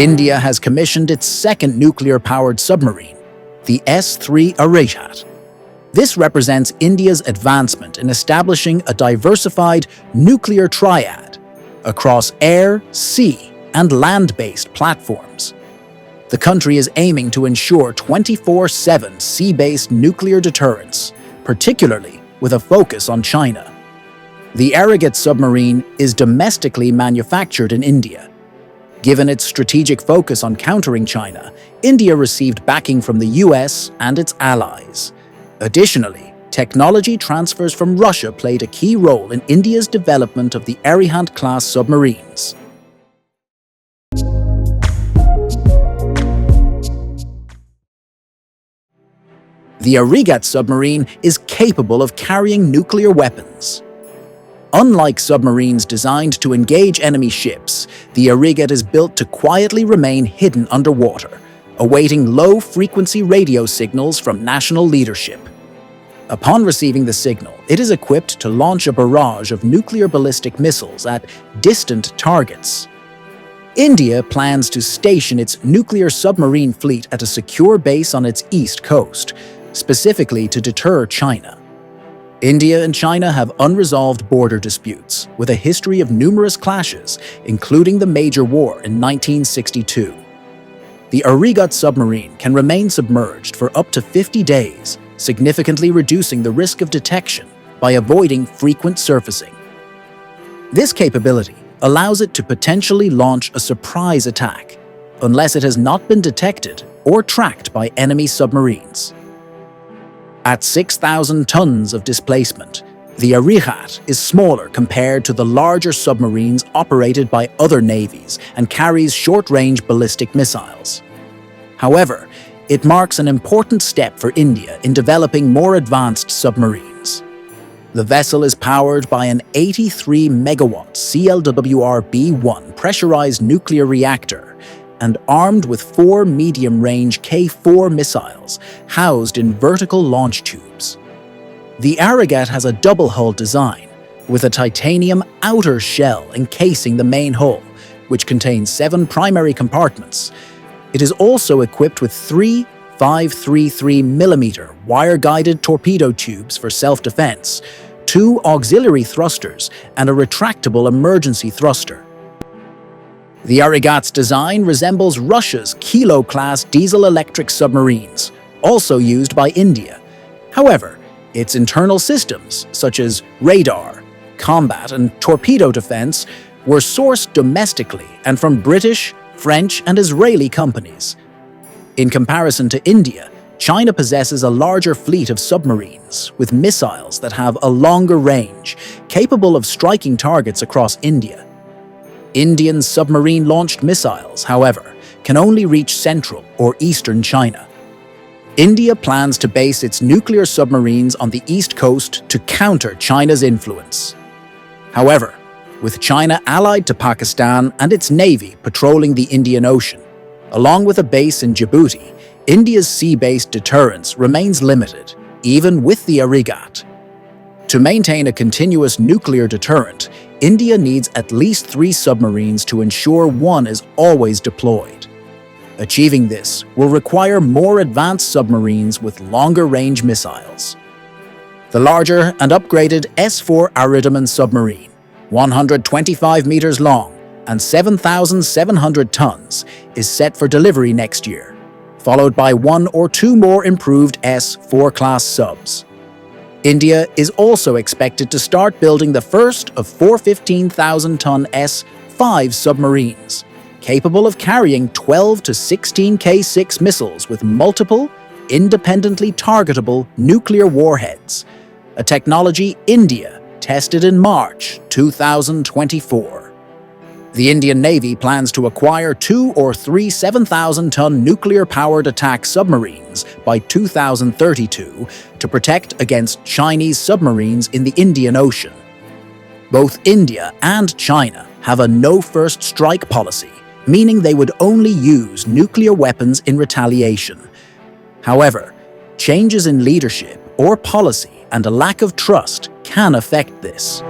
India has commissioned its second nuclear-powered submarine, the S-3 Arighat. This represents India's advancement in establishing a diversified nuclear triad across air, sea, and land-based platforms. The country is aiming to ensure 24/7 sea-based nuclear deterrence, particularly with a focus on China. The Arighat submarine is domestically manufactured in India. Given its strategic focus on countering China, India received backing from the US and its allies. Additionally, technology transfers from Russia played a key role in India's development of the Arighat-class submarines. The Arighat submarine is capable of carrying nuclear weapons. Unlike submarines designed to engage enemy ships, the Arighat is built to quietly remain hidden underwater, awaiting low-frequency radio signals from national leadership. Upon receiving the signal, it is equipped to launch a barrage of nuclear ballistic missiles at distant targets. India plans to station its nuclear submarine fleet at a secure base on its east coast, specifically to deter China. India and China have unresolved border disputes, with a history of numerous clashes, including the major war in 1962. The Arighat submarine can remain submerged for up to 50 days, significantly reducing the risk of detection by avoiding frequent surfacing. This capability allows it to potentially launch a surprise attack, unless it has not been detected or tracked by enemy submarines. At 6,000 tons of displacement, the Arighat is smaller compared to the larger submarines operated by other navies and carries short-range ballistic missiles. However, it marks an important step for India in developing more advanced submarines. The vessel is powered by an 83-megawatt CLWR-B1 pressurized nuclear reactor and armed with 4 medium-range K-4 missiles housed in vertical launch tubes. The Arighat has a double-hull design, with a titanium outer shell encasing the main hull, which contains 7 primary compartments. It is also equipped with 3 533mm wire-guided torpedo tubes for self-defense, 2 auxiliary thrusters, and a retractable emergency thruster. The Arighat's design resembles Russia's Kilo-class diesel-electric submarines, also used by India. However, its internal systems, such as radar, combat, and torpedo defense, were sourced domestically and from British, French, and Israeli companies. In comparison to India, China possesses a larger fleet of submarines with missiles that have a longer range, capable of striking targets across India. Indian submarine-launched missiles, however, can only reach central or eastern China. India plans to base its nuclear submarines on the east coast to counter China's influence. However, with China allied to Pakistan and its navy patrolling the Indian Ocean, along with a base in Djibouti, India's sea-based deterrence remains limited, even with the Arighat. To maintain a continuous nuclear deterrent, India needs at least 3 submarines to ensure one is always deployed. Achieving this will require more advanced submarines with longer-range missiles. The larger and upgraded S-4 Arighat submarine, 125 meters long and 7,700 tons, is set for delivery next year, followed by 1 or 2 more improved S-4 class subs. India is also expected to start building the first of 4 15,000-ton S-5 submarines, capable of carrying 12 to 16 K-6 missiles with multiple, independently targetable nuclear warheads, a technology India tested in March 2024. The Indian Navy plans to acquire 2 or 3 7,000-ton nuclear-powered attack submarines by 2032 to protect against Chinese submarines in the Indian Ocean. Both India and China have a no-first strike policy, meaning they would only use nuclear weapons in retaliation. However, changes in leadership or policy and a lack of trust can affect this.